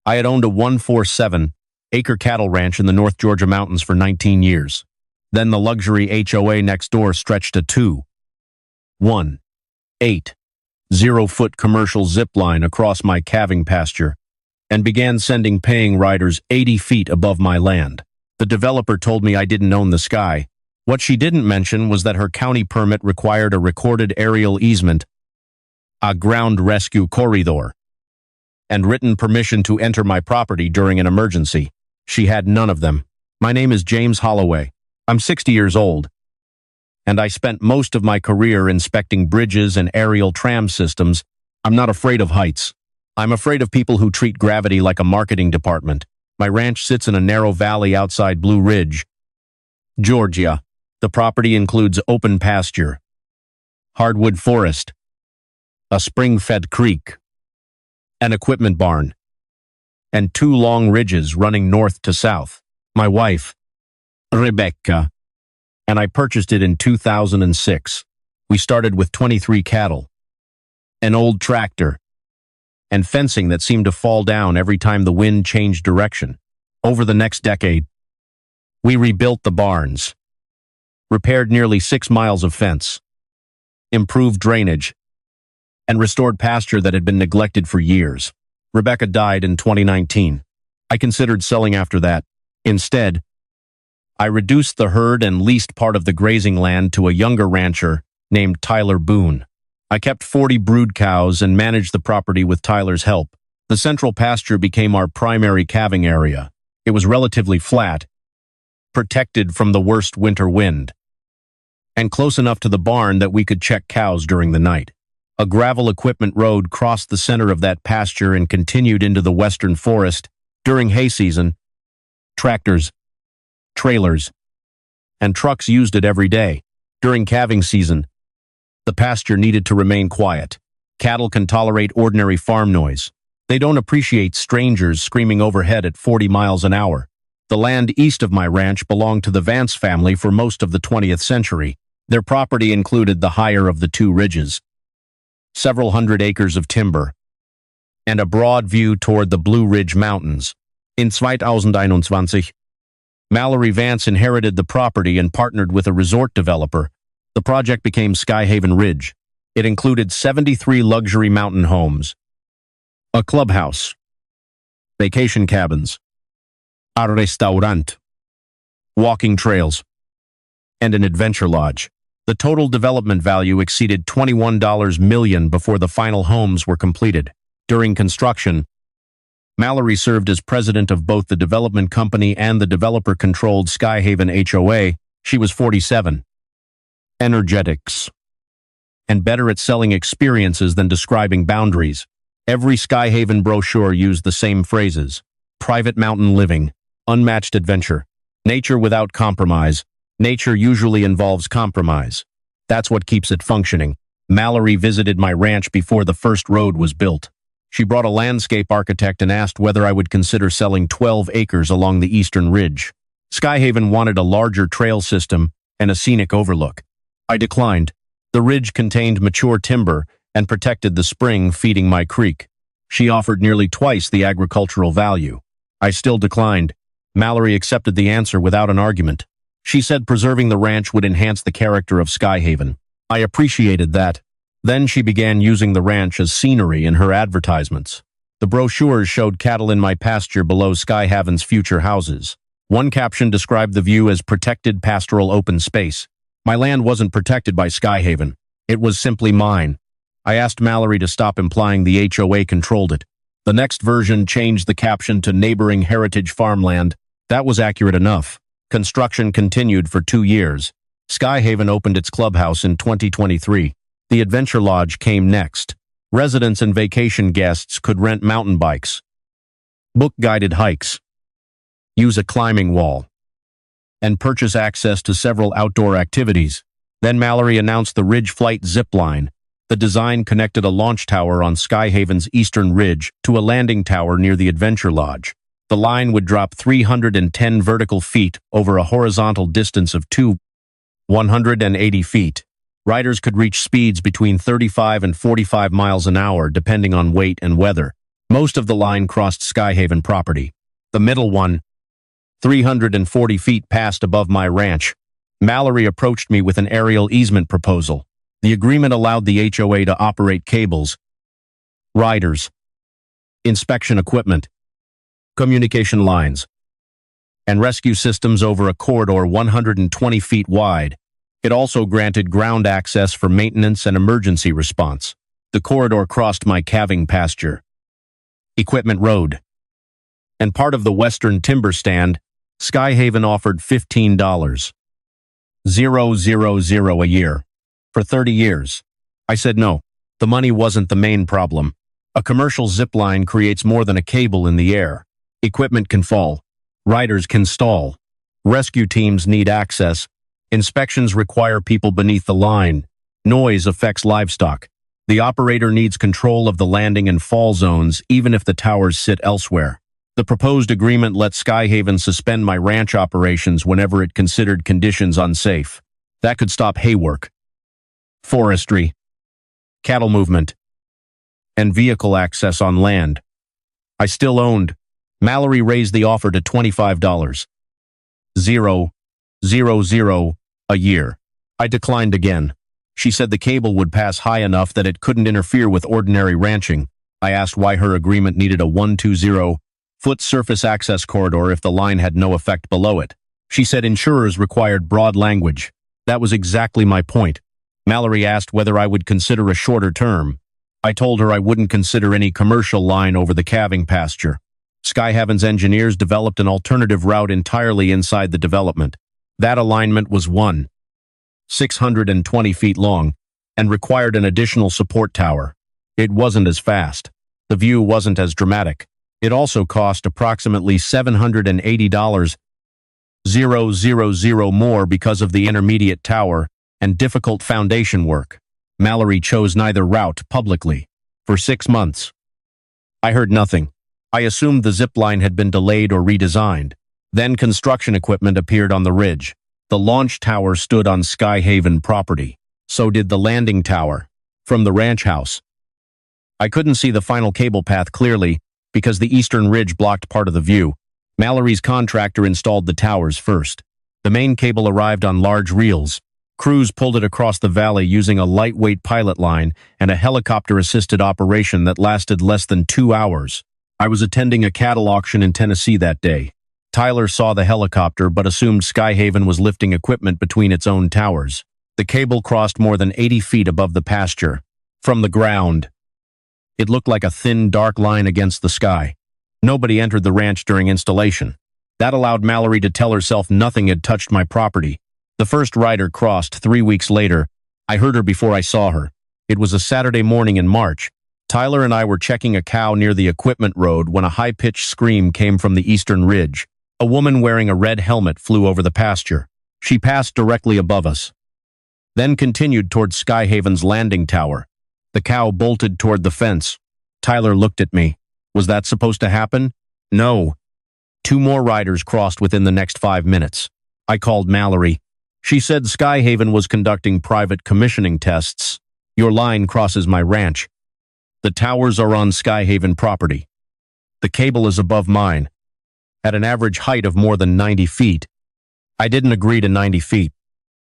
I had owned a 147-acre cattle ranch in the North Georgia mountains for 19 years. Then the luxury HOA next door stretched a 2.18-0-foot commercial zip line across my calving pasture and began sending paying riders 80 feet above my land. The developer told me I didn't own the sky. What she didn't mention was that her county permit required a recorded aerial easement, a ground rescue corridor, and written permission to enter my property during an emergency. She had none of them. My name is James Holloway. I'm 60 years old, and I spent most of my career inspecting bridges and aerial tram systems. I'm not afraid of heights. I'm afraid of people who treat gravity like a marketing department. My ranch sits in a narrow valley outside Blue Ridge, Georgia. The property includes open pasture, hardwood forest, a spring-fed creek, an equipment barn, and 2 long ridges running north to south. My wife, Rebecca, and I purchased it in 2006. We started with 23 cattle, an old tractor, and fencing that seemed to fall down every time the wind changed direction. Over the next decade, we rebuilt the barns, repaired nearly 6 miles of fence, improved drainage, and restored pasture that had been neglected for years. Rebecca died in 2019. I considered selling after that. Instead, I reduced the herd and leased part of the grazing land to a younger rancher named Tyler Boone. I kept 40 brood cows and managed the property with Tyler's help. The central pasture became our primary calving area. It was relatively flat, protected from the worst winter wind, and close enough to the barn that we could check cows during the night. A gravel equipment road crossed the center of that pasture and continued into the western forest. During hay season, tractors, trailers, and trucks used it every day. During calving season, the pasture needed to remain quiet. Cattle can tolerate ordinary farm noise. They don't appreciate strangers screaming overhead at 40 miles an hour. The land east of my ranch belonged to the Vance family for most of the 20th century. Their property included the higher of the 2 ridges, several hundred acres of timber, and a broad view toward the Blue Ridge Mountains. In 2021, Mallory Vance inherited the property and partnered with a resort developer. The project became Skyhaven Ridge. It included 73 luxury mountain homes, a clubhouse, vacation cabins, a restaurant, walking trails, and an adventure lodge. The total development value exceeded $21 million before the final homes were completed. During construction, Mallory served as president of both the development company and the developer-controlled Skyhaven HOA. She was 47. Energetics, and better at selling experiences than describing boundaries. Every Skyhaven brochure used the same phrases: private mountain living, unmatched adventure, nature without compromise. Nature usually involves compromise. That's what keeps it functioning. Mallory visited my ranch before the first road was built. She brought a landscape architect and asked whether I would consider selling 12 acres along the eastern ridge. Skyhaven wanted a larger trail system and a scenic overlook. I declined. The ridge contained mature timber and protected the spring feeding my creek. She offered nearly twice the agricultural value. I still declined. Mallory accepted the answer without an argument. She said preserving the ranch would enhance the character of Skyhaven. I appreciated that. Then she began using the ranch as scenery in her advertisements. The brochures showed cattle in my pasture below Skyhaven's future houses. One caption described the view as protected pastoral open space. My land wasn't protected by Skyhaven. It was simply mine. I asked Mallory to stop implying the HOA controlled it. The next version changed the caption to neighboring heritage farmland. That was accurate enough. Construction continued for 2 years. Skyhaven opened its clubhouse in 2023. The Adventure Lodge came next. Residents and vacation guests could rent mountain bikes, book guided hikes, use a climbing wall, and purchase access to several outdoor activities. Then Mallory announced the Ridge Flight zip line. The design connected a launch tower on Skyhaven's eastern ridge to a landing tower near the Adventure Lodge. The line would drop 310 vertical feet over a horizontal distance of 180 feet. Riders could reach speeds between 35 and 45 miles an hour depending on weight and weather. Most of the line crossed Skyhaven property. The middle one, 340 feet past above my ranch. Mallory approached me with an aerial easement proposal. The agreement allowed the HOA to operate cables, riders, inspection equipment, communication lines, and rescue systems over a corridor 120 feet wide. It also granted ground access for maintenance and emergency response. The corridor crossed my calving pasture, equipment road, and part of the western timber stand. Skyhaven offered $15,000 a year for 30 years. I said no. The money wasn't the main problem. A commercial zip line creates more than a cable in the air. Equipment can fall. Riders can stall. Rescue teams need access. Inspections require people beneath the line. Noise affects livestock. The operator needs control of the landing and fall zones, even if the towers sit elsewhere. The proposed agreement let Skyhaven suspend my ranch operations whenever it considered conditions unsafe. That could stop hay work, forestry, cattle movement, and vehicle access on land I still owned. Mallory raised the offer to $25,000 a year. I declined again. She said the cable would pass high enough that it couldn't interfere with ordinary ranching. I asked why her agreement needed a 120-foot surface access corridor if the line had no effect below it. She said insurers required broad language. That was exactly my point. Mallory asked whether I would consider a shorter term. I told her I wouldn't consider any commercial line over the calving pasture. Skyhaven's engineers developed an alternative route entirely inside the development. That alignment was 620 feet long and required an additional support tower. It wasn't as fast. The view wasn't as dramatic. It also cost approximately $780,000 more because of the intermediate tower and difficult foundation work. Mallory chose neither route publicly. For 6 months, I heard nothing. I assumed the zip line had been delayed or redesigned. Then construction equipment appeared on the ridge. The launch tower stood on Skyhaven property. So did the landing tower from the ranch house. I couldn't see the final cable path clearly because the eastern ridge blocked part of the view. Mallory's contractor installed the towers first. The main cable arrived on large reels. Crews pulled it across the valley using a lightweight pilot line and a helicopter-assisted operation that lasted less than 2 hours. I was attending a cattle auction in Tennessee that day. Tyler saw the helicopter but assumed Skyhaven was lifting equipment between its own towers. The cable crossed more than 80 feet above the pasture. From the ground, it looked like a thin, dark line against the sky. Nobody entered the ranch during installation. That allowed Mallory to tell herself nothing had touched my property. The first rider crossed 3 weeks later. I heard her before I saw her. It was a Saturday morning in March. Tyler and I were checking a cow near the equipment road when a high-pitched scream came from the eastern ridge. A woman wearing a red helmet flew over the pasture. She passed directly above us, then continued toward Skyhaven's landing tower. The cow bolted toward the fence. Tyler looked at me. Was that supposed to happen? No. 2 more riders crossed within the next 5 minutes. I called Mallory. She said Skyhaven was conducting private commissioning tests. Your line crosses my ranch. The towers are on Skyhaven property. The cable is above mine, at an average height of more than 90 feet. I didn't agree to 90 feet.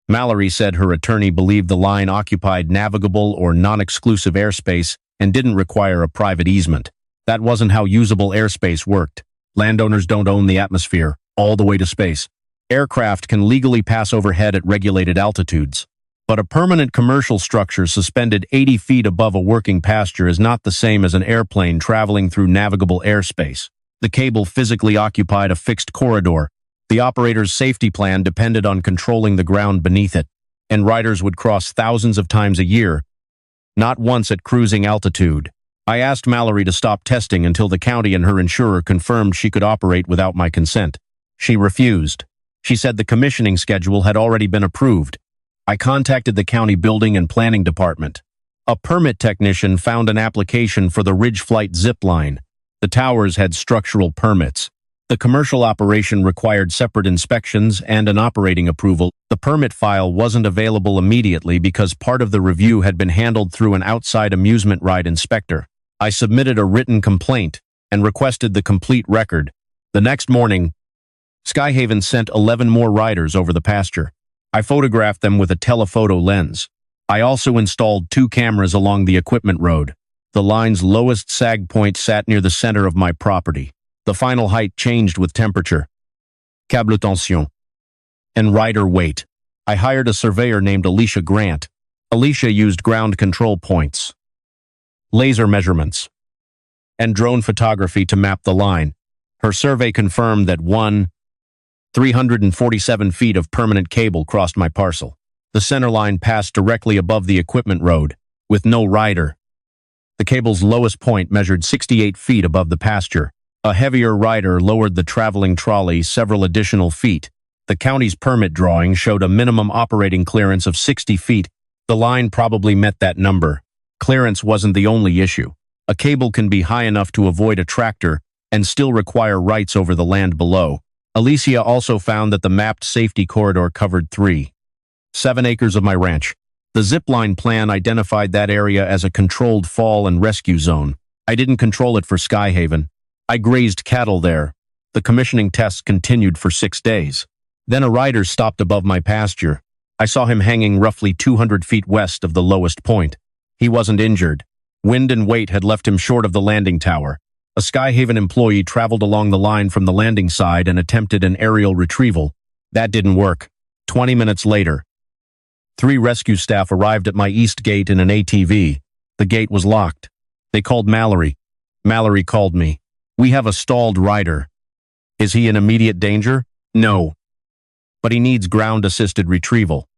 Mallory said her attorney believed the line occupied navigable or non-exclusive airspace and didn't require a private easement. That wasn't how usable airspace worked. Landowners don't own the atmosphere, all the way to space. Aircraft can legally pass overhead at regulated altitudes. But a permanent commercial structure suspended 80 feet above a working pasture is not the same as an airplane traveling through navigable airspace. The cable physically occupied a fixed corridor. The operator's safety plan depended on controlling the ground beneath it, and riders would cross thousands of times a year, not once at cruising altitude. I asked Mallory to stop testing until the county and her insurer confirmed she could operate without my consent. She refused. She said the commissioning schedule had already been approved. I contacted the county building and planning department. A permit technician found an application for the Ridge Flight zip line. The towers had structural permits. The commercial operation required separate inspections and an operating approval. The permit file wasn't available immediately because part of the review had been handled through an outside amusement ride inspector. I submitted a written complaint and requested the complete record. The next morning, Skyhaven sent 11 more riders over the pasture. I photographed them with a telephoto lens. I also installed 2 cameras along the equipment road. The line's lowest sag point sat near the center of my property. The final height changed with temperature, câble tension, and rider weight. I hired a surveyor named Alicia Grant. Alicia used ground control points, laser measurements, and drone photography to map the line. Her survey confirmed that 347 feet of permanent cable crossed my parcel. The center line passed directly above the equipment road, with no rider. The cable's lowest point measured 68 feet above the pasture. A heavier rider lowered the traveling trolley several additional feet. The county's permit drawing showed a minimum operating clearance of 60 feet. The line probably met that number. Clearance wasn't the only issue. A cable can be high enough to avoid a tractor and still require rights over the land below. Alicia also found that the mapped safety corridor covered 7 acres of my ranch. The zipline plan identified that area as a controlled fall and rescue zone. I didn't control it for Skyhaven. I grazed cattle there. The commissioning tests continued for 6 days. Then a rider stopped above my pasture. I saw him hanging roughly 200 feet west of the lowest point. He wasn't injured. Wind and weight had left him short of the landing tower. A Skyhaven employee traveled along the line from the landing side and attempted an aerial retrieval. That didn't work. 20 minutes later, 3 rescue staff arrived at my east gate in an ATV. The gate was locked. They called Mallory. Mallory called me. "We have a stalled rider." "Is he in immediate danger?" "No, but he needs ground-assisted retrieval."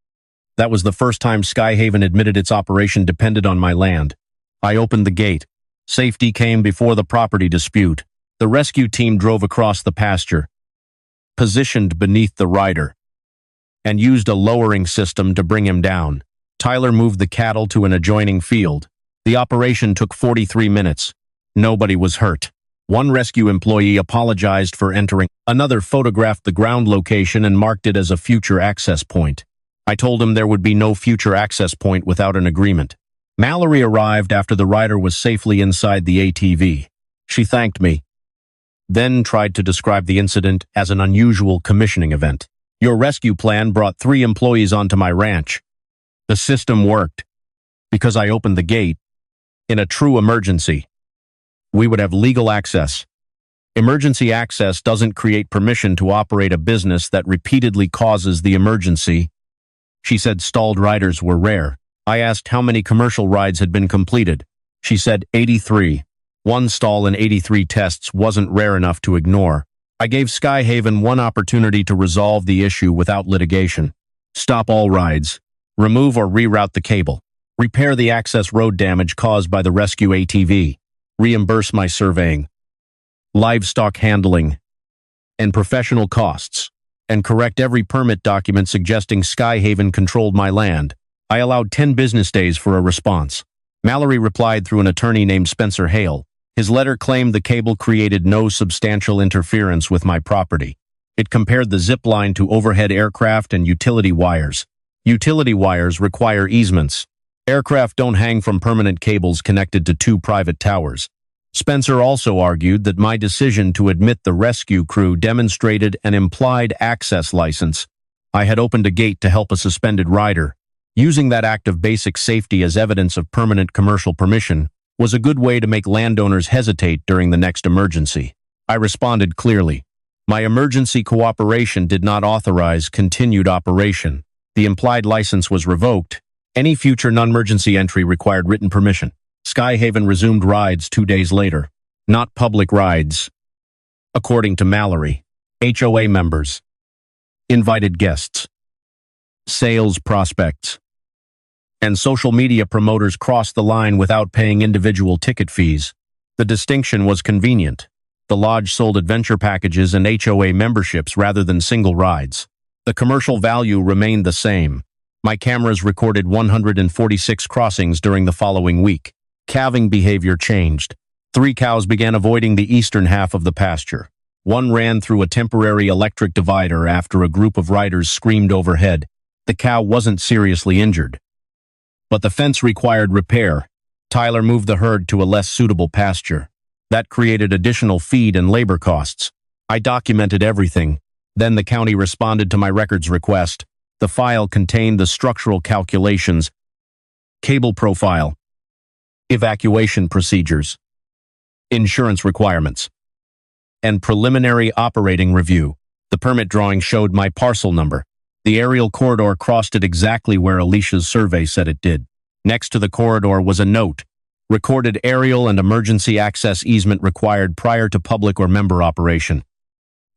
That was the first time Skyhaven admitted its operation depended on my land. I opened the gate. Safety came before the property dispute. The rescue team drove across the pasture, positioned beneath the rider, and used a lowering system to bring him down. Tyler moved the cattle to an adjoining field. The operation took 43 minutes. Nobody was hurt. One rescue employee apologized for entering. Another photographed the ground location and marked it as a future access point. I told him there would be no future access point without an agreement. Mallory arrived after the rider was safely inside the ATV. She thanked me, then tried to describe the incident as an unusual commissioning event. "Your rescue plan brought 3 employees onto my ranch. The system worked because I opened the gate. In a true emergency, we would have legal access. Emergency access doesn't create permission to operate a business that repeatedly causes the emergency." She said stalled riders were rare. I asked how many commercial rides had been completed. She said 83. 1 stall in 83 tests wasn't rare enough to ignore. I gave Skyhaven 1 opportunity to resolve the issue without litigation. Stop all rides. Remove or reroute the cable. Repair the access road damage caused by the rescue ATV. Reimburse my surveying, livestock handling, and professional costs. And correct every permit document suggesting Skyhaven controlled my land. I allowed 10 business days for a response. Mallory replied through an attorney named Spencer Hale. His letter claimed the cable created no substantial interference with my property. It compared the zip line to overhead aircraft and utility wires. Utility wires require easements. Aircraft don't hang from permanent cables connected to 2 private towers. Spencer also argued that my decision to admit the rescue crew demonstrated an implied access license. I had opened a gate to help a suspended rider. Using that act of basic safety as evidence of permanent commercial permission was a good way to make landowners hesitate during the next emergency. I responded clearly. My emergency cooperation did not authorize continued operation. The implied license was revoked. Any future non-emergency entry required written permission. Skyhaven resumed rides 2 days later. Not public rides. According to Mallory, HOA members, invited guests, sales prospects, and social media promoters crossed the line without paying individual ticket fees. The distinction was convenient. The lodge sold adventure packages and HOA memberships rather than single rides. The commercial value remained the same. My cameras recorded 146 crossings during the following week. Calving behavior changed. 3 cows began avoiding the eastern half of the pasture. 1 ran through a temporary electric divider after a group of riders screamed overhead. The cow wasn't seriously injured, but the fence required repair. Tyler moved the herd to a less suitable pasture. That created additional feed and labor costs. I documented everything. Then the county responded to my records request. The file contained the structural calculations, cable profile, evacuation procedures, insurance requirements, and preliminary operating review. The permit drawing showed my parcel number. The aerial corridor crossed it exactly where Alicia's survey said it did. Next to the corridor was a note. Recorded aerial and emergency access easement required prior to public or member operation.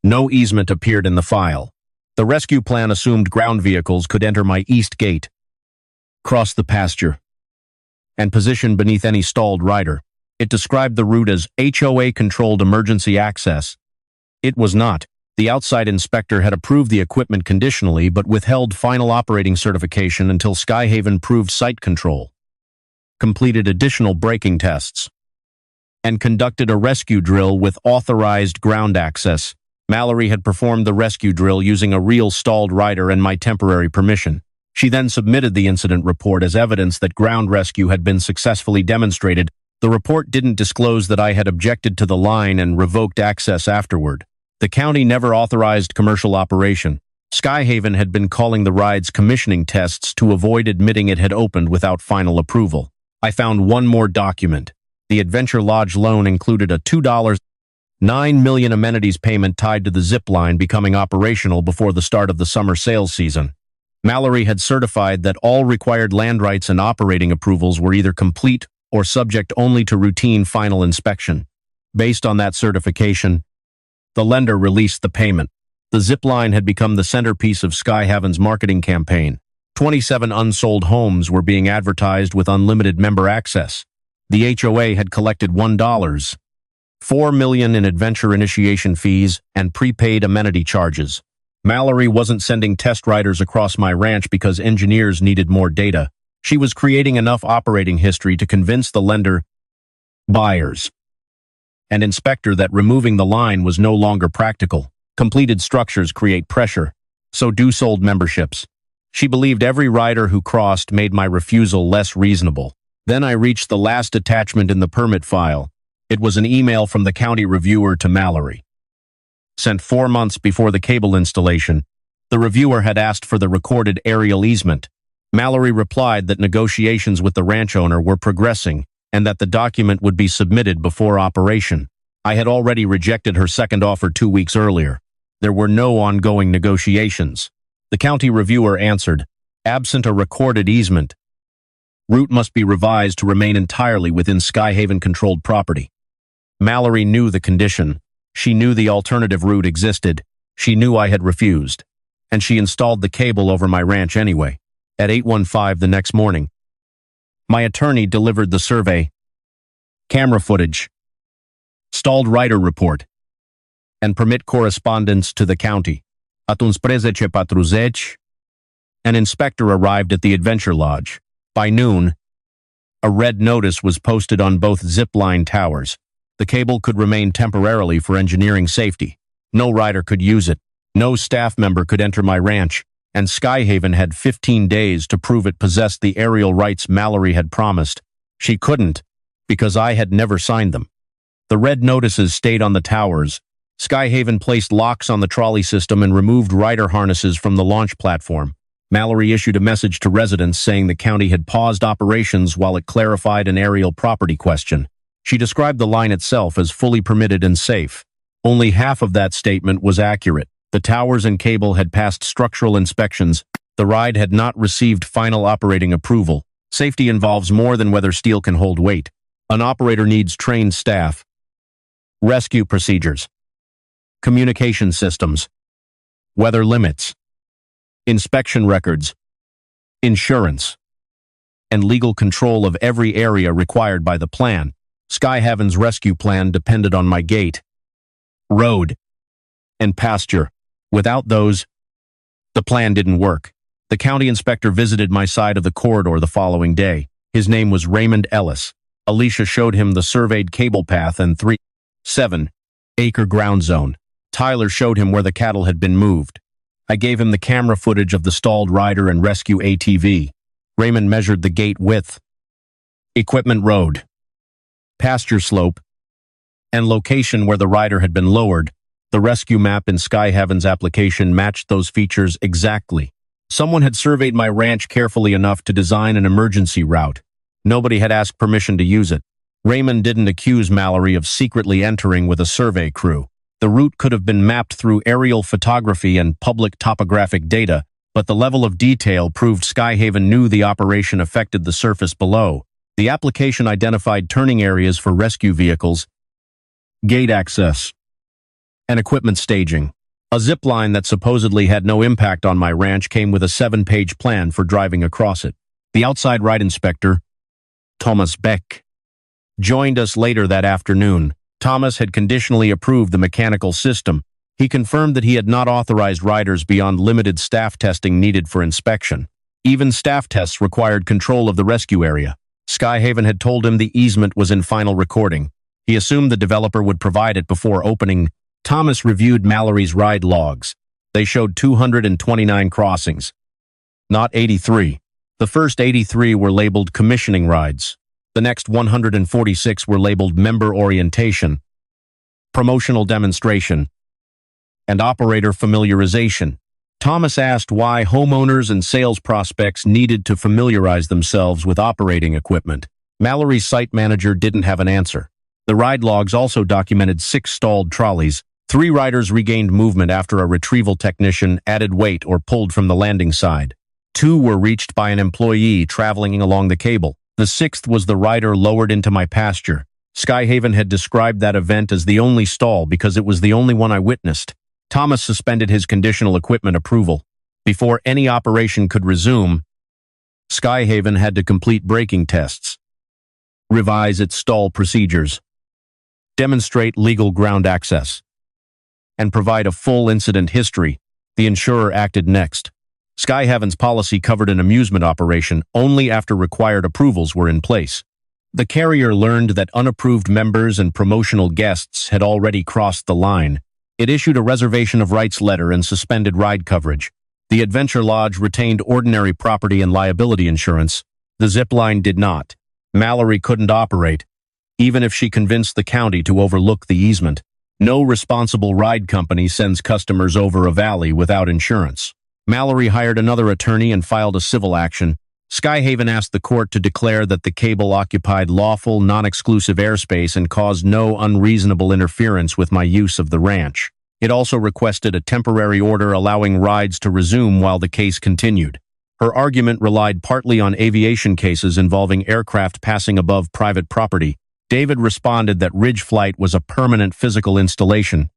No easement appeared in the file. The rescue plan assumed ground vehicles could enter my east gate, cross the pasture, and position beneath any stalled rider. It described the route as HOA-controlled emergency access. It was not. The outside inspector had approved the equipment conditionally but withheld final operating certification until Skyhaven proved site control, completed additional braking tests, and conducted a rescue drill with authorized ground access. Mallory had performed the rescue drill using a real stalled rider and my temporary permission. She then submitted the incident report as evidence that ground rescue had been successfully demonstrated. The report didn't disclose that I had objected to the line and revoked access afterward. The county never authorized commercial operation. Skyhaven had been calling the rides commissioning tests to avoid admitting it had opened without final approval. I found one more document. The Adventure Lodge loan included a $2.9 million amenities payment tied to the zip line becoming operational before the start of the summer sales season. Mallory had certified that all required land rights and operating approvals were either complete or subject only to routine final inspection. Based on that certification, the lender released the payment. The zip line had become the centerpiece of Skyhaven's marketing campaign. 27 unsold homes were being advertised with unlimited member access. The HOA had collected $1.4 million in adventure initiation fees and prepaid amenity charges. Mallory wasn't sending test riders across my ranch because engineers needed more data. She was creating enough operating history to convince the lender, buyers, and inspector that removing the line was no longer practical. Completed structures create pressure, so do sold memberships. She believed every rider who crossed made my refusal less reasonable. Then I reached the last attachment in the permit file. It was an email from the county reviewer to Mallory. Sent 4 months before the cable installation, the reviewer had asked for the recorded aerial easement. Mallory replied that negotiations with the ranch owner were progressing and that the document would be submitted before operation. I had already rejected her second offer 2 weeks earlier. There were no ongoing negotiations. The county reviewer answered, absent a recorded easement, route must be revised to remain entirely within Skyhaven-controlled property. Mallory knew the condition. She knew the alternative route existed. She knew I had refused. And she installed the cable over my ranch anyway. At 8:15 the next morning, my attorney delivered the survey, camera footage, stalled rider report, and permit correspondence to the county. Atunci 13:40, an inspector arrived at the Adventure Lodge. By noon, a red notice was posted on both zipline towers. The cable could remain temporarily for engineering safety. No rider could use it. No staff member could enter my ranch, and Skyhaven had 15 days to prove it possessed the aerial rights Mallory had promised. She couldn't, because I had never signed them. The red notices stayed on the towers. Skyhaven placed locks on the trolley system and removed rider harnesses from the launch platform. Mallory issued a message to residents saying the county had paused operations while it clarified an aerial property question. She described the line itself as fully permitted and safe. Only half of that statement was accurate. The towers and cable had passed structural inspections. The ride had not received final operating approval. Safety involves more than whether steel can hold weight. An operator needs trained staff, rescue procedures, communication systems, weather limits, inspection records, insurance, and legal control of every area required by the plan. Skyhaven's rescue plan depended on my gate, road, and pasture. Without those, the plan didn't work. The county inspector visited my side of the corridor the following day. His name was Raymond Ellis. Alicia showed him the surveyed cable path and 3.7-acre ground zone. Tyler showed him where the cattle had been moved. I gave him the camera footage of the stalled rider and rescue ATV. Raymond measured the gate width, equipment road, pasture slope, and location where the rider had been lowered. The rescue map in Skyhaven's application matched those features exactly. Someone had surveyed my ranch carefully enough to design an emergency route. Nobody had asked permission to use it. Raymond didn't accuse Mallory of secretly entering with a survey crew. The route could have been mapped through aerial photography and public topographic data, but the level of detail proved Skyhaven knew the operation affected the surface below. The application identified turning areas for rescue vehicles, gate access, and equipment staging. A zip line that supposedly had no impact on my ranch came with a 7-page plan for driving across it. The outside ride inspector, Thomas Beck, joined us later that afternoon. Thomas had conditionally approved the mechanical system. He confirmed that he had not authorized riders beyond limited staff testing needed for inspection. Even staff tests required control of the rescue area. Skyhaven had told him the easement was in final recording. He assumed the developer would provide it before opening. Thomas reviewed Mallory's ride logs. They showed 229 crossings, not 83. The first 83 were labeled commissioning rides. The next 146 were labeled member orientation, promotional demonstration, and operator familiarization. Thomas asked why homeowners and sales prospects needed to familiarize themselves with operating equipment. Mallory's site manager didn't have an answer. The ride logs also documented 6 stalled trolleys. 3 riders regained movement after a retrieval technician added weight or pulled from the landing side. 2 were reached by an employee traveling along the cable. The 6th was the rider lowered into my pasture. Skyhaven had described that event as the only stall because it was the only one I witnessed. Thomas suspended his conditional equipment approval. Before any operation could resume, Skyhaven had to complete braking tests, revise its stall procedures, demonstrate legal ground access, and provide a full incident history. The insurer acted next. Skyhaven's policy covered an amusement operation only after required approvals were in place. The carrier learned that unapproved members and promotional guests had already crossed the line. It issued a reservation of rights letter and suspended ride coverage. The Adventure Lodge retained ordinary property and liability insurance. The zip line did not. Mallory couldn't operate, even if she convinced the county to overlook the easement. No responsible ride company sends customers over a valley without insurance. Mallory hired another attorney and filed a civil action. Skyhaven asked the court to declare that the cable occupied lawful, non-exclusive airspace and caused no unreasonable interference with my use of the ranch. It also requested a temporary order allowing rides to resume while the case continued. Her argument relied partly on aviation cases involving aircraft passing above private property. David responded that Ridge Flight was a permanent physical installation,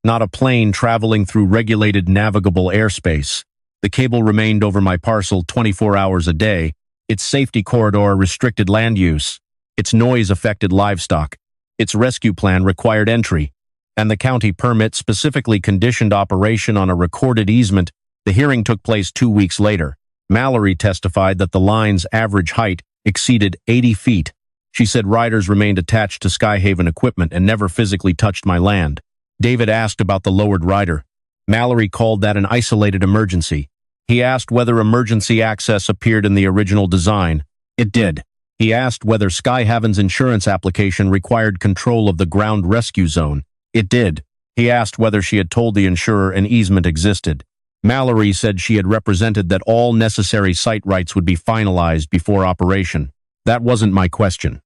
not a plane traveling through regulated navigable airspace. The cable remained over my parcel 24 hours a day. Its safety corridor restricted land use. Its noise affected livestock. Its rescue plan required entry, and the county permit specifically conditioned operation on a recorded easement. The hearing took place 2 weeks later. Mallory testified that the line's average height exceeded 80 feet. She said riders remained attached to Skyhaven equipment and never physically touched my land. David asked about the lowered rider. Mallory called that an isolated emergency. He asked whether emergency access appeared in the original design. It did. He asked whether Skyhaven's insurance application required control of the ground rescue zone. It did. He asked whether she had told the insurer an easement existed. Mallory said she had represented that all necessary site rights would be finalized before operation. That wasn't my question.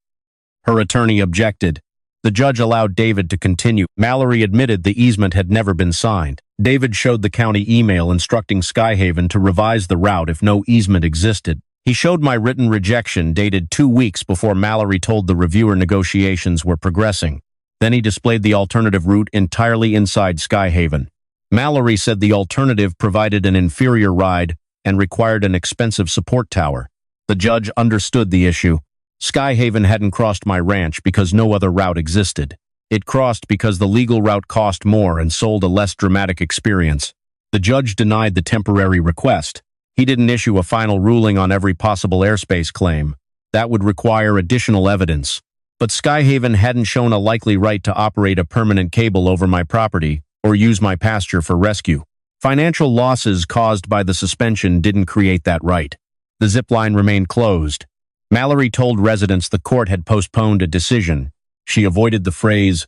Her attorney objected. The judge allowed David to continue. Mallory admitted the easement had never been signed. David showed the county email instructing Skyhaven to revise the route if no easement existed. He showed my written rejection dated 2 weeks before Mallory told the reviewer negotiations were progressing. Then he displayed the alternative route entirely inside Skyhaven. Mallory said the alternative provided an inferior ride and required an expensive support tower. The judge understood the issue. Skyhaven hadn't crossed my ranch because no other route existed. It crossed because the legal route cost more and sold a less dramatic experience. The judge denied the temporary request. He didn't issue a final ruling on every possible airspace claim. That would require additional evidence. But Skyhaven hadn't shown a likely right to operate a permanent cable over my property or use my pasture for rescue. Financial losses caused by the suspension didn't create that right. The zip line remained closed. Mallory told residents the court had postponed a decision. She avoided the phrase,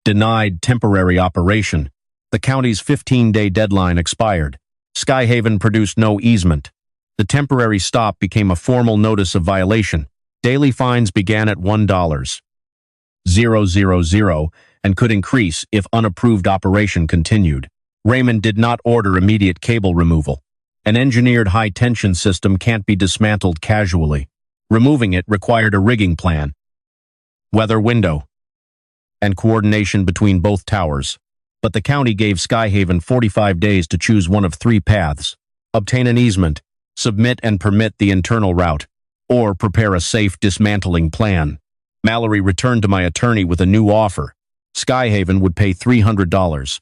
denied temporary operation. The county's 15-day deadline expired. Skyhaven produced no easement. The temporary stop became a formal notice of violation. Daily fines began at $1,000 and could increase if unapproved operation continued. Raymond did not order immediate cable removal. An engineered high-tension system can't be dismantled casually. Removing it required a rigging plan, weather window, and coordination between both towers. But the county gave Skyhaven 45 days to choose one of three paths: obtain an easement, submit and permit the internal route, or prepare a safe dismantling plan. Mallory returned to my attorney with a new offer. Skyhaven would pay $300.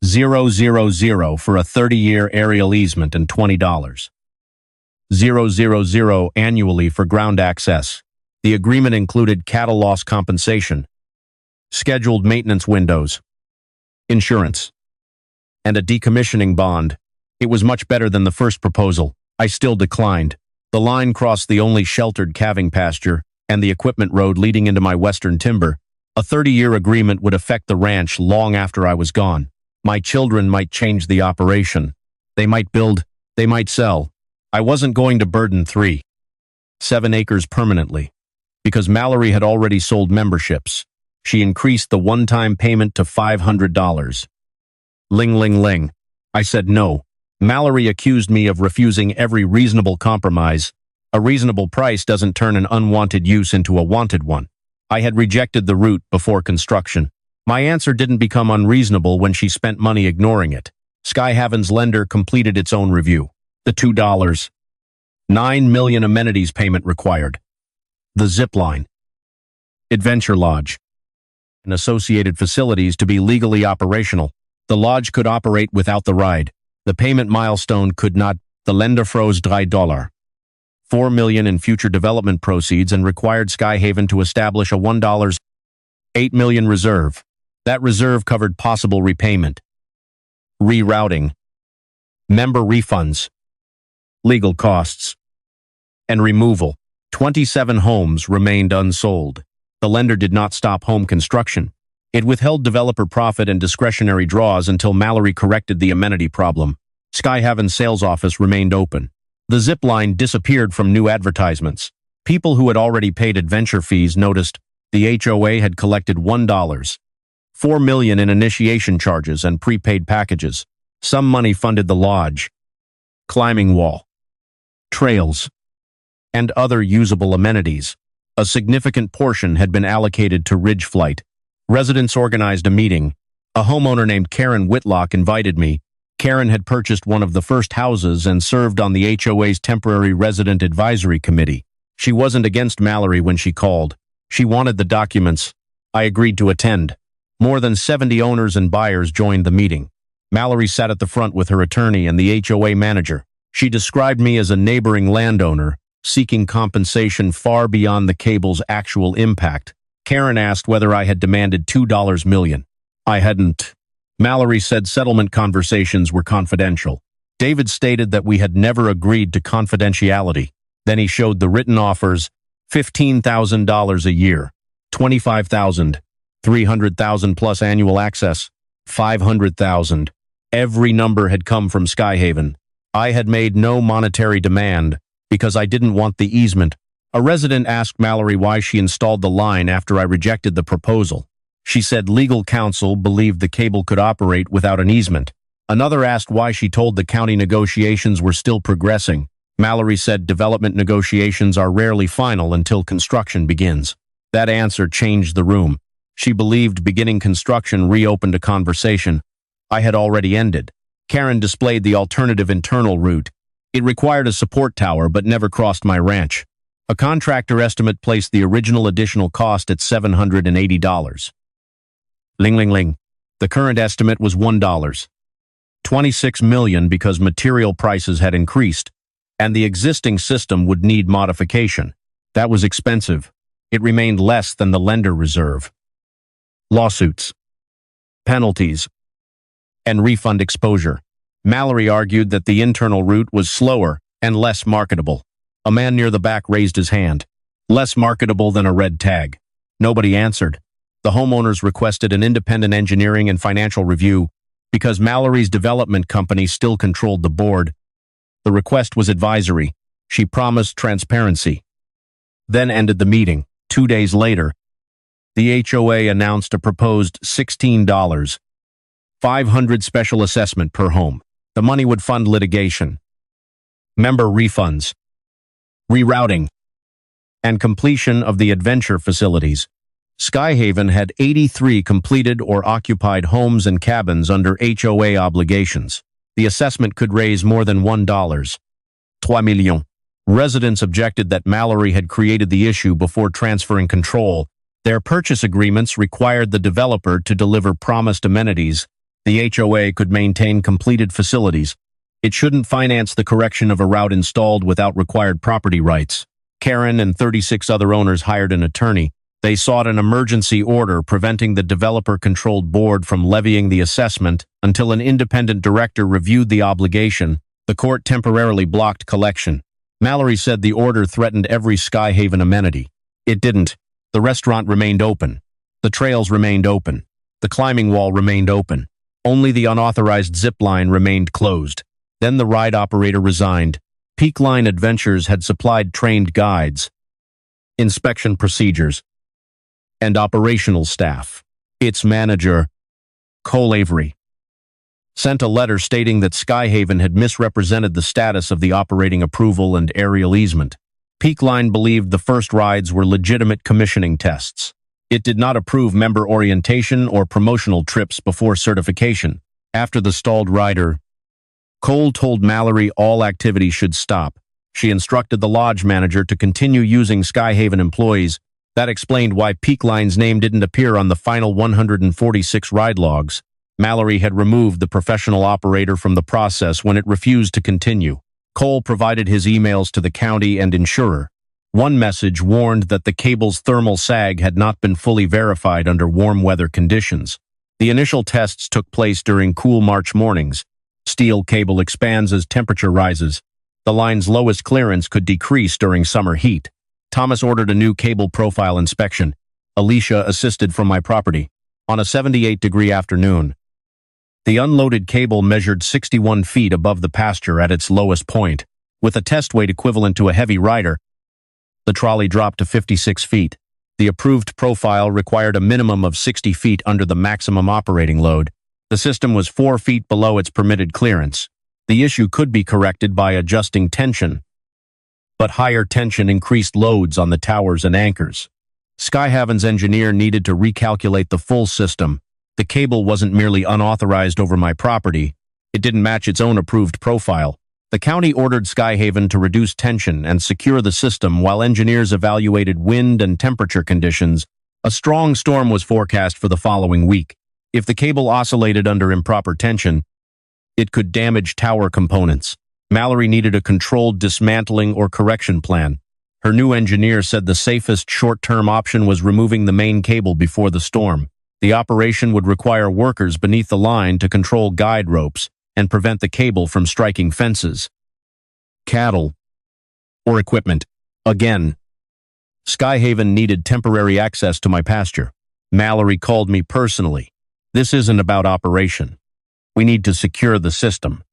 000 for a 30-year aerial easement and $20. 000 annually for ground access. The agreement included cattle loss compensation, scheduled maintenance windows, insurance, and a decommissioning bond. It was much better than the first proposal. I still declined. The line crossed the only sheltered calving pasture and the equipment road leading into my western timber. A 30-year agreement would affect the ranch long after I was gone. My children might change the operation. They might build, they might sell. I wasn't going to burden 7 acres permanently. Because Mallory had already sold memberships, she increased the one-time payment to $500. Ling, ling, ling. I said no. Mallory accused me of refusing every reasonable compromise. A reasonable price doesn't turn an unwanted use into a wanted one. I had rejected the route before construction. My answer didn't become unreasonable when she spent money ignoring it. Skyhaven's lender completed its own review. The $2.9 million amenities payment required. The zip line, adventure lodge, and associated facilities to be legally operational. The lodge could operate without the ride. The payment milestone could not. The lender froze $3. $4 million in future development proceeds and required Skyhaven to establish a $1.8 million reserve. That reserve covered possible repayment, rerouting, member refunds, legal costs, and removal. 27 homes remained unsold. The lender did not stop home construction. It withheld developer profit and discretionary draws until Mallory corrected the amenity problem. Skyhaven's sales office remained open. The zip line disappeared from new advertisements. People who had already paid adventure fees noticed the HOA had collected $1.4 million in initiation charges and prepaid packages. Some money funded the lodge, climbing wall, trails, and other usable amenities. A significant portion had been allocated to ridge flight. Residents organized a meeting. A homeowner named Karen Whitlock invited me. Karen had purchased one of the first houses and served on the HOA's temporary resident advisory committee. She wasn't against Mallory when she called. She wanted the documents. I agreed to attend. More than 70 owners and buyers joined the meeting. Mallory sat at the front with her attorney and the HOA manager. She described me as a neighboring landowner, seeking compensation far beyond the cable's actual impact. Karen asked whether I had demanded $2 million. I hadn't. Mallory said settlement conversations were confidential. David stated that we had never agreed to confidentiality. Then he showed the written offers: $15,000 a year, $25,000, $300,000 plus annual access, $500,000. Every number had come from Skyhaven. I had made no monetary demand because I didn't want the easement. A resident asked Mallory why she installed the line after I rejected the proposal. She said legal counsel believed the cable could operate without an easement. Another asked why she told the county negotiations were still progressing. Mallory said development negotiations are rarely final until construction begins. That answer changed the room. She believed beginning construction reopened a conversation I had already ended. Karen displayed the alternative internal route. It required a support tower but never crossed my ranch. A contractor estimate placed the original additional cost at $780. Ling, ling, ling. The current estimate was $1.26 million because material prices had increased, and the existing system would need modification. That was expensive. It remained less than the lender reserve. Lawsuits, penalties, and refund exposure. Mallory argued that the internal route was slower and less marketable. A man near the back raised his hand. Less marketable than a red tag. Nobody answered. The homeowners requested an independent engineering and financial review because Mallory's development company still controlled the board. The request was advisory. She promised transparency. Then ended the meeting. 2 days later, the HOA announced a proposed $16, $500 special assessment per home. The money would fund litigation, member refunds, rerouting, and completion of the adventure facilities. Skyhaven had 83 completed or occupied homes and cabins under HOA obligations. The assessment could raise more than $1. 3 millions. Residents objected that Mallory had created the issue before transferring control. Their purchase agreements required the developer to deliver promised amenities. The HOA could maintain completed facilities. It shouldn't finance the correction of a route installed without required property rights. Karen and 36 other owners hired an attorney. They sought an emergency order preventing the developer-controlled board from levying the assessment until an independent director reviewed the obligation. The court temporarily blocked collection. Mallory said the order threatened every Skyhaven amenity. It didn't. The restaurant remained open. The trails remained open. The climbing wall remained open. Only the unauthorized zip line remained closed. Then the ride operator resigned. Peakline Adventures had supplied trained guides, inspection procedures, and operational staff. Its manager, Cole Avery, sent a letter stating that Skyhaven had misrepresented the status of the operating approval and aerial easement. Peakline believed the first rides were legitimate commissioning tests. It did not approve member orientation or promotional trips before certification. After the stalled rider, Cole told Mallory all activity should stop. She instructed the lodge manager to continue using Skyhaven employees. That explained why Peakline's name didn't appear on the final 146 ride logs. Mallory had removed the professional operator from the process when it refused to continue. Cole provided his emails to the county and insurer. One message warned that the cable's thermal sag had not been fully verified under warm weather conditions. The initial tests took place during cool March mornings. Steel cable expands as temperature rises. The line's lowest clearance could decrease during summer heat. Thomas ordered a new cable profile inspection. Alicia assisted from my property. On a 78-degree afternoon, the unloaded cable measured 61 feet above the pasture at its lowest point. With a test weight equivalent to a heavy rider, the trolley dropped to 56 feet. The approved profile required a minimum of 60 feet under the maximum operating load. The system was 4 feet below its permitted clearance. The issue could be corrected by adjusting tension, but higher tension increased loads on the towers and anchors. Skyhaven's engineer needed to recalculate the full system. The cable wasn't merely unauthorized over my property. It didn't match its own approved profile. The county ordered Skyhaven to reduce tension and secure the system while engineers evaluated wind and temperature conditions. A strong storm was forecast for the following week. If the cable oscillated under improper tension, it could damage tower components. Mallory needed a controlled dismantling or correction plan. Her new engineer said the safest short-term option was removing the main cable before the storm. The operation would require workers beneath the line to control guide ropes and prevent the cable from striking fences, cattle, or equipment. Again, Skyhaven needed temporary access to my pasture. Mallory called me personally. This isn't about operation. We need to secure the system.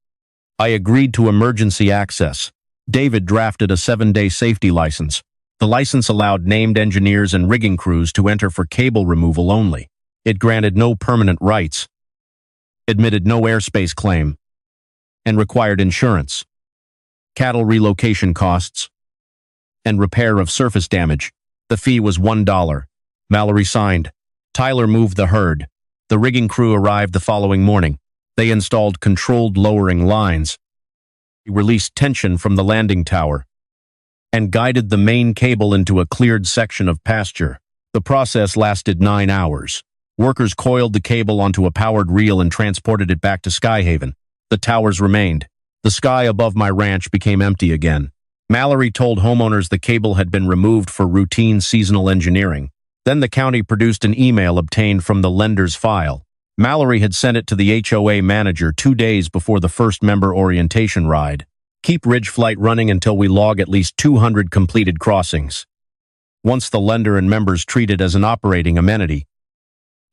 I agreed to emergency access. David drafted a 7-day safety license. The license allowed named engineers and rigging crews to enter for cable removal only. It granted no permanent rights, admitted no airspace claim, and required insurance, cattle relocation costs, and repair of surface damage. The fee was $1. Mallory signed. Tyler moved the herd. The rigging crew arrived the following morning. They installed controlled lowering lines, released tension from the landing tower, and guided the main cable into a cleared section of pasture. The process lasted 9 hours. Workers coiled the cable onto a powered reel and transported it back to Skyhaven. The towers remained. The sky above my ranch became empty again. Mallory told homeowners the cable had been removed for routine seasonal engineering. Then the county produced an email obtained from the lender's file. Mallory had sent it to the HOA manager 2 days before the first member orientation ride. Keep Ridge Flight running until we log at least 200 completed crossings. Once the lender and members treat it as an operating amenity,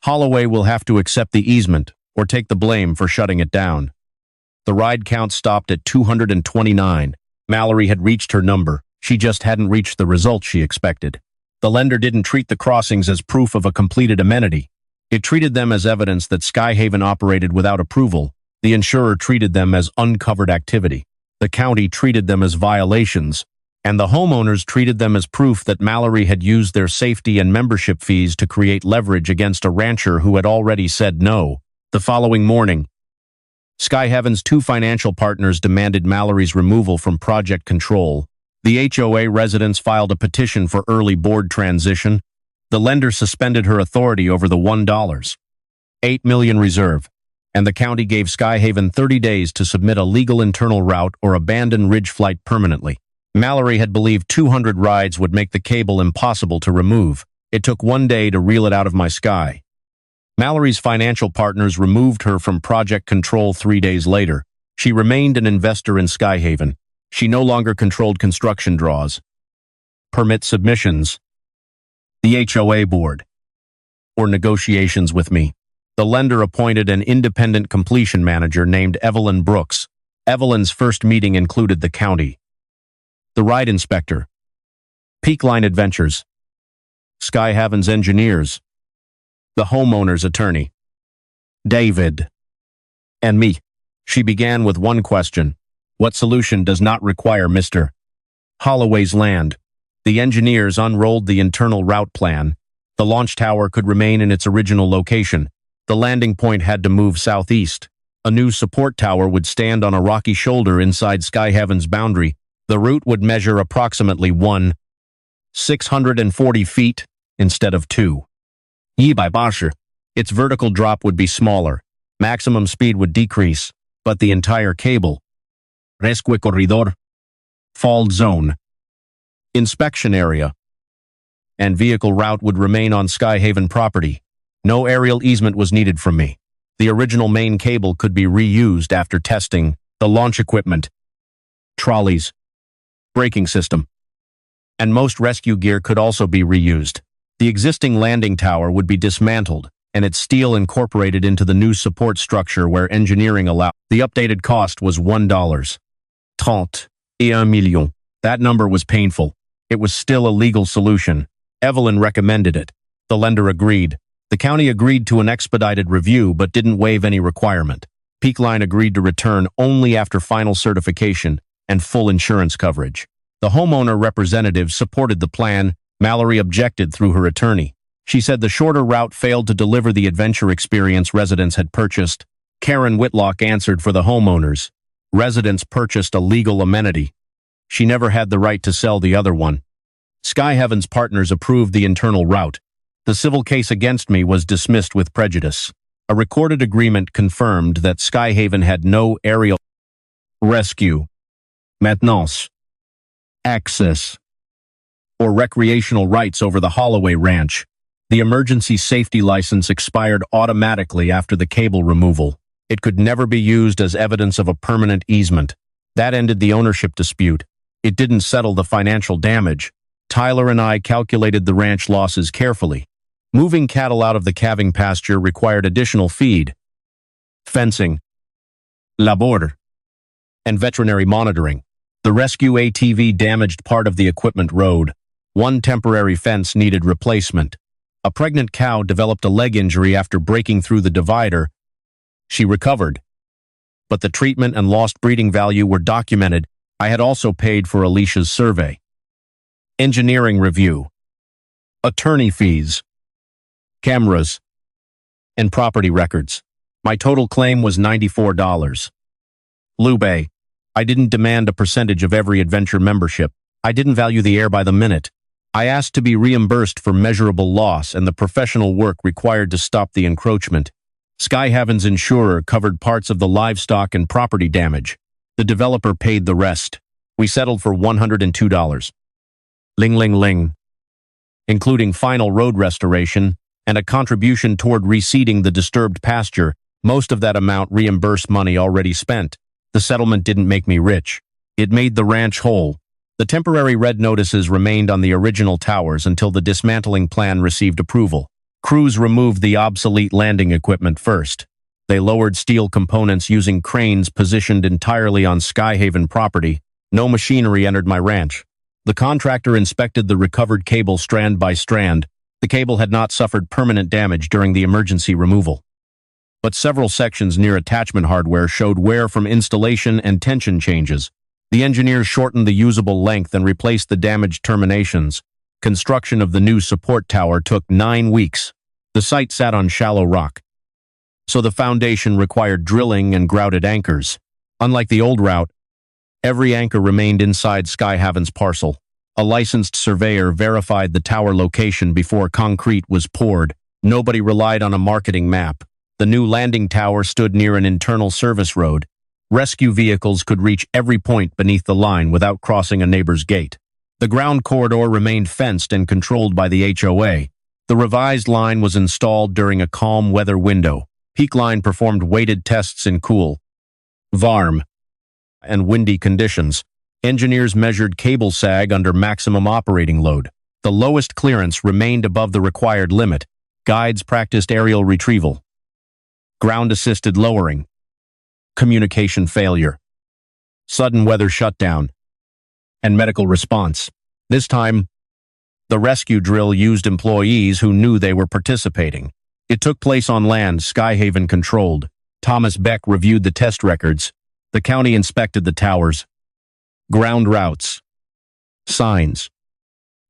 HOA will have to accept the easement or take the blame for shutting it down. The ride count stopped at 229. Mallory had reached her number. She just hadn't reached the result she expected. The lender didn't treat the crossings as proof of a completed amenity. It treated them as evidence that Skyhaven operated without approval. The insurer treated them as uncovered activity. The county treated them as violations, and the homeowners treated them as proof that Mallory had used their safety and membership fees to create leverage against a rancher who had already said no. The following morning, Skyhaven's two financial partners demanded Mallory's removal from project control. The HOA residents filed a petition for early board transition. The lender suspended her authority over the $1.8 million reserve, and the county gave Skyhaven 30 days to submit a legal internal route or abandon Ridge Flight permanently. Mallory had believed 200 rides would make the cable impossible to remove. It took 1 day to reel it out of my sky. Mallory's financial partners removed her from project control 3 days later. She remained an investor in Skyhaven. She no longer controlled construction draws, permit submissions, the HOA board, or negotiations with me. The lender appointed an independent completion manager named Evelyn Brooks. Evelyn's first meeting included the county, the ride inspector, Peakline Adventures, Skyhaven's engineers, the homeowner's attorney, David, and me. She began with one question. What solution does not require Mr. Holloway's land? The engineers unrolled the internal route plan. The launch tower could remain in its original location. The landing point had to move southeast. A new support tower would stand on a rocky shoulder inside Skyhaven's boundary. The route would measure approximately 640 feet instead of 2. Its vertical drop would be smaller. Maximum speed would decrease, but the entire cable, Rescue Corridor, Fault Zone, inspection area, and vehicle route would remain on Skyhaven property. No aerial easement was needed from me. The original main cable could be reused after testing, the launch equipment, trolleys, braking system, and most rescue gear could also be reused. The existing landing tower would be dismantled, and its steel incorporated into the new support structure where engineering allowed. The updated cost was $1.31 million. That number was painful. It was still a legal solution. Evelyn recommended it. The lender agreed. The county agreed to an expedited review but didn't waive any requirement. Peakline agreed to return only after final certification and full insurance coverage. The homeowner representative supported the plan. Mallory objected through her attorney. She said the shorter route failed to deliver the adventure experience residents had purchased. Karen Whitlock answered for the homeowners. Residents purchased a legal amenity. She never had the right to sell the other one. Skyhaven's partners approved the internal route. The civil case against me was dismissed with prejudice. A recorded agreement confirmed that Skyhaven had no aerial rescue, maintenance, access, or recreational rights over the Holloway Ranch. The emergency safety license expired automatically after the cable removal. It could never be used as evidence of a permanent easement. That ended the ownership dispute. It didn't settle the financial damage. Tyler and I calculated the ranch losses carefully. Moving cattle out of the calving pasture required additional feed, fencing, labor, and veterinary monitoring. The rescue ATV damaged part of the equipment road. One temporary fence needed replacement. A pregnant cow developed a leg injury after breaking through the divider. She recovered, but the treatment and lost breeding value were documented. I had also paid for Alicia's survey, engineering review, attorney fees, cameras, and property records. My total claim was $94. Lube, I didn't demand a percentage of every adventure membership. I didn't value the air by the minute. I asked to be reimbursed for measurable loss and the professional work required to stop the encroachment. Skyhaven's insurer covered parts of the livestock and property damage. The developer paid the rest. We settled for $102. Ling ling ling. Including final road restoration and a contribution toward reseeding the disturbed pasture, most of that amount reimbursed money already spent. The settlement didn't make me rich. It made the ranch whole. The temporary red notices remained on the original towers until the dismantling plan received approval. Crews removed the obsolete landing equipment first. They lowered steel components using cranes positioned entirely on Skyhaven property. No machinery entered my ranch. The contractor inspected the recovered cable strand by strand. The cable had not suffered permanent damage during the emergency removal. But several sections near attachment hardware showed wear from installation and tension changes. The engineers shortened the usable length and replaced the damaged terminations. Construction of the new support tower took 9 weeks. The site sat on shallow rock, so the foundation required drilling and grouted anchors. Unlike the old route, every anchor remained inside Skyhaven's parcel. A licensed surveyor verified the tower location before concrete was poured. Nobody relied on a marketing map. The new landing tower stood near an internal service road. Rescue vehicles could reach every point beneath the line without crossing a neighbor's gate. The ground corridor remained fenced and controlled by the HOA. The revised line was installed during a calm weather window. Peak Line performed weighted tests in cool, varm, and windy conditions. Engineers measured cable sag under maximum operating load. The lowest clearance remained above the required limit. Guides practiced aerial retrieval, ground-assisted lowering, communication failure, sudden weather shutdown, and medical response. This time, the rescue drill used employees who knew they were participating. It took place on land Skyhaven controlled. Thomas Beck reviewed the test records. The county inspected the towers, ground routes, signs,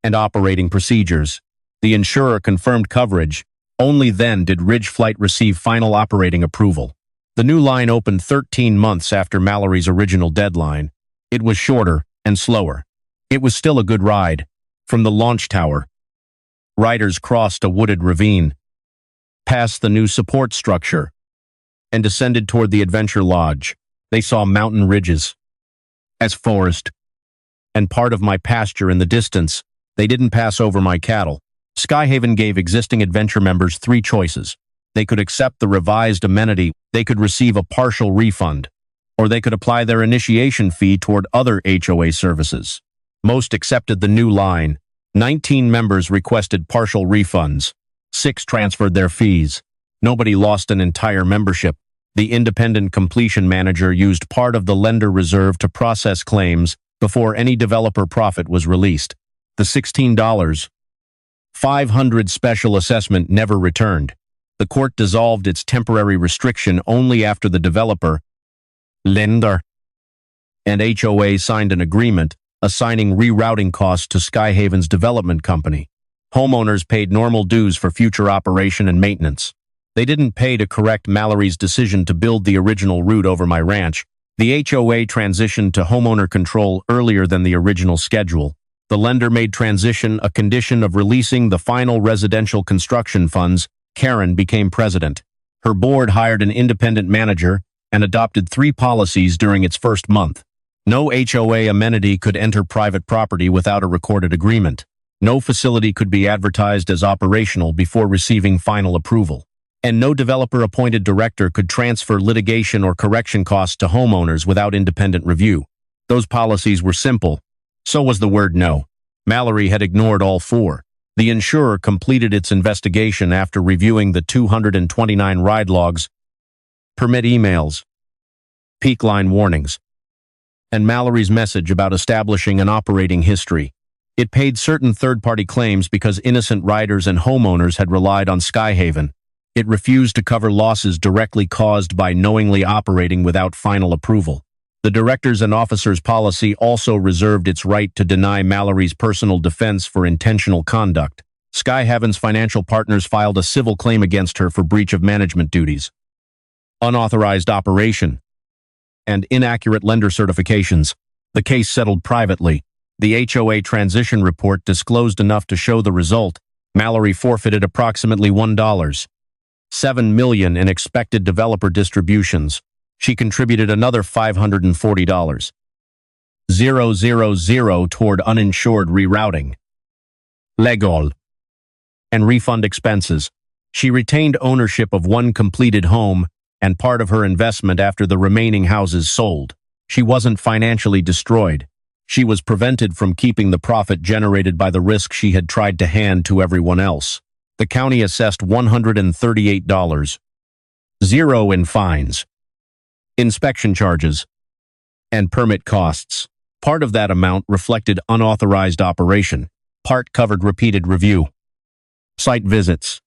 and operating procedures. The insurer confirmed coverage. Only then did Ridge Flight receive final operating approval. The new line opened 13 months after Mallory's original deadline. It was shorter and slower. It was still a good ride. From the launch tower, riders crossed a wooded ravine, passed the new support structure, and descended toward the Adventure Lodge. They saw mountain ridges as forest and part of my pasture in the distance. They didn't pass over my cattle. Skyhaven gave existing adventure members 3 choices. They could accept the revised amenity, they could receive a partial refund, or they could apply their initiation fee toward other HOA services. Most accepted the new line. 19 members requested partial refunds. 6 transferred their fees. Nobody lost an entire membership. The independent completion manager used part of the lender reserve to process claims before any developer profit was released. The $16.5 special assessment never returned. The court dissolved its temporary restriction only after the developer, lender, and HOA signed an agreement assigning rerouting costs to Skyhaven's development company. Homeowners paid normal dues for future operation and maintenance. They didn't pay to correct Mallory's decision to build the original route over my ranch. The HOA transitioned to homeowner control earlier than the original schedule. The lender made transition a condition of releasing the final residential construction funds. Karen became president. Her board hired an independent manager and adopted 3 policies during its first month. No HOA amenity could enter private property without a recorded agreement. No facility could be advertised as operational before receiving final approval. And no developer-appointed director could transfer litigation or correction costs to homeowners without independent review. Those policies were simple. So was the word no. Mallory had ignored all 4. The insurer completed its investigation after reviewing the 229 ride logs, permit emails, peak line warnings, and Mallory's message about establishing an operating history. It paid certain third-party claims because innocent riders and homeowners had relied on Skyhaven. It refused to cover losses directly caused by knowingly operating without final approval. The directors and officers policy also reserved its right to deny Mallory's personal defense for intentional conduct. Skyhaven's financial partners filed a civil claim against her for breach of management duties, unauthorized operation, and inaccurate lender certifications. The case settled privately. The HOA transition report disclosed enough to show the result. Mallory forfeited approximately $1.7 million in expected developer distributions. She contributed another $540,000 toward uninsured rerouting, legal, and refund expenses. She retained ownership of 1 completed home and part of her investment after the remaining houses sold. She wasn't financially destroyed. She was prevented from keeping the profit generated by the risk she had tried to hand to everyone else. The county assessed $138, zero in fines, inspection charges, and permit costs. Part of that amount reflected unauthorized operation, part covered repeated review, site visits,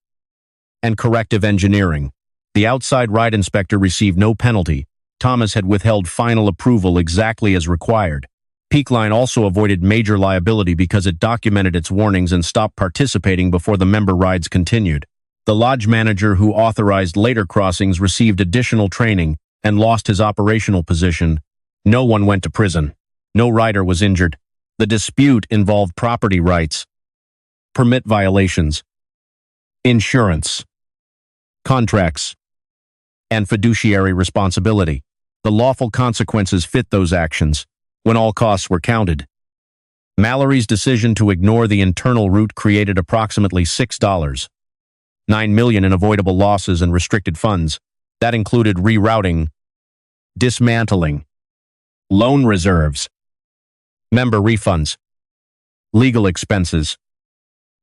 and corrective engineering. The outside ride inspector received no penalty. Thomas had withheld final approval exactly as required. Peakline also avoided major liability because it documented its warnings and stopped participating before the member rides continued. The lodge manager who authorized later crossings received additional training and lost his operational position. No one went to prison. No rider was injured. The dispute involved property rights, permit violations, insurance, contracts, and fiduciary responsibility. The lawful consequences fit those actions when all costs were counted. Mallory's decision to ignore the internal route created approximately $6.9 million in avoidable losses and restricted funds. That included rerouting, dismantling, loan reserves, member refunds, legal expenses,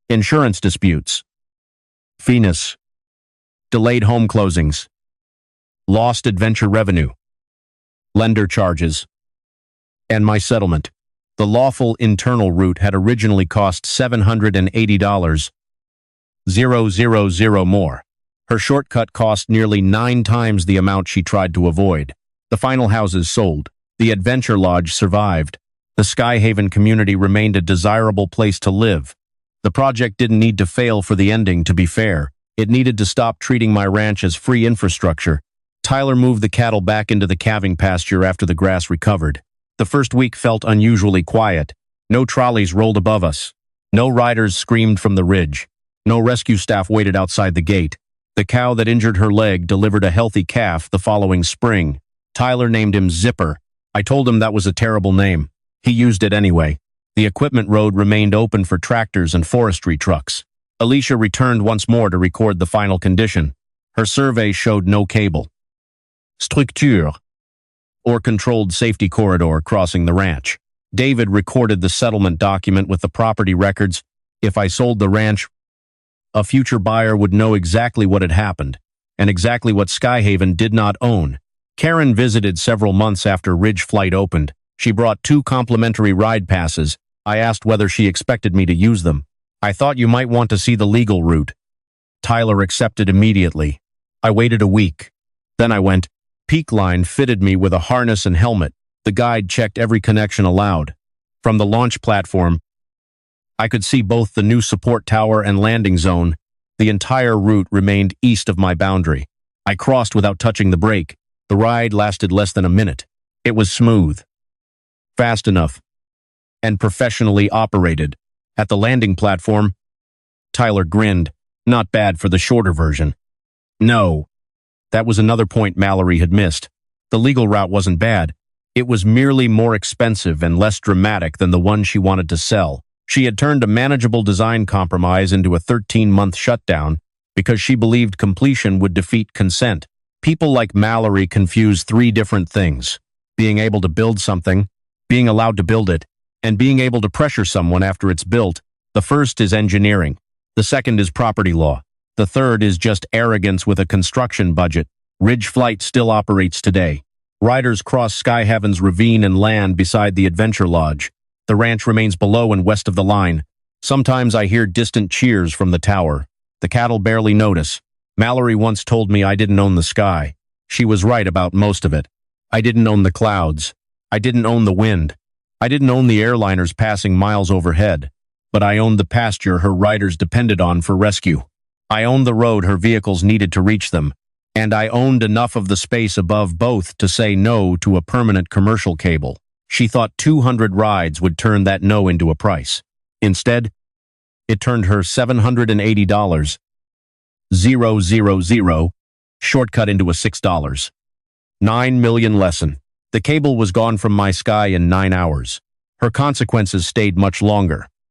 insurance disputes, fees, delayed home closings, lost adventure revenue, lender charges, and my settlement. The lawful internal route had originally cost $780,000 more. Her shortcut cost nearly 9 times the amount she tried to avoid. The final houses sold. The Adventure Lodge survived. The Skyhaven community remained a desirable place to live. The project didn't need to fail for the ending to be fair. It needed to stop treating my ranch as free infrastructure. Tyler moved the cattle back into the calving pasture after the grass recovered. The first week felt unusually quiet. No trolleys rolled above us. No riders screamed from the ridge. No rescue staff waited outside the gate. The cow that injured her leg delivered a healthy calf the following spring. Tyler named him Zipper. I told him that was a terrible name. He used it anyway. The equipment road remained open for tractors and forestry trucks. Alicia returned once more to record the final condition. Her survey showed no cable, structure, or controlled safety corridor crossing the ranch. David recorded the settlement document with the property records. If I sold the ranch, a future buyer would know exactly what had happened, and exactly what Skyhaven did not own. Karen visited several months after Ridge Flight opened. She brought 2 complimentary ride passes. I asked whether she expected me to use them. I thought you might want to see the legal route. Tyler accepted immediately. I waited a week. Then I went. Peakline fitted me with a harness and helmet. The guide checked every connection allowed. From the launch platform, I could see both the new support tower and landing zone. The entire route remained east of my boundary. I crossed without touching the brake. The ride lasted less than a minute. It was smooth, fast enough, and professionally operated. At the landing platform, Tyler grinned. Not bad for the shorter version. No. That was another point Mallory had missed. The legal route wasn't bad. It was merely more expensive and less dramatic than the one she wanted to sell. She had turned a manageable design compromise into a 13-month shutdown because she believed completion would defeat consent. People like Mallory confuse 3 different things: being able to build something, being allowed to build it, and being able to pressure someone after it's built. The first is engineering. The second is property law. The third is just arrogance with a construction budget. Ridge Flight still operates today. Riders cross Skyhaven's ravine and land beside the Adventure Lodge. The ranch remains below and west of the line. Sometimes I hear distant cheers from the tower. The cattle barely notice. Mallory once told me I didn't own the sky. She was right about most of it. I didn't own the clouds. I didn't own the wind. I didn't own the airliners passing miles overhead. But I owned the pasture her riders depended on for rescue. I owned the road her vehicles needed to reach them. And I owned enough of the space above both to say no to a permanent commercial cable. She thought 200 rides would turn that no into a price. Instead, it turned her $780,000 shortcut into a $6.9 million lesson. The cable was gone from my sky in 9 hours. Her consequences stayed much longer.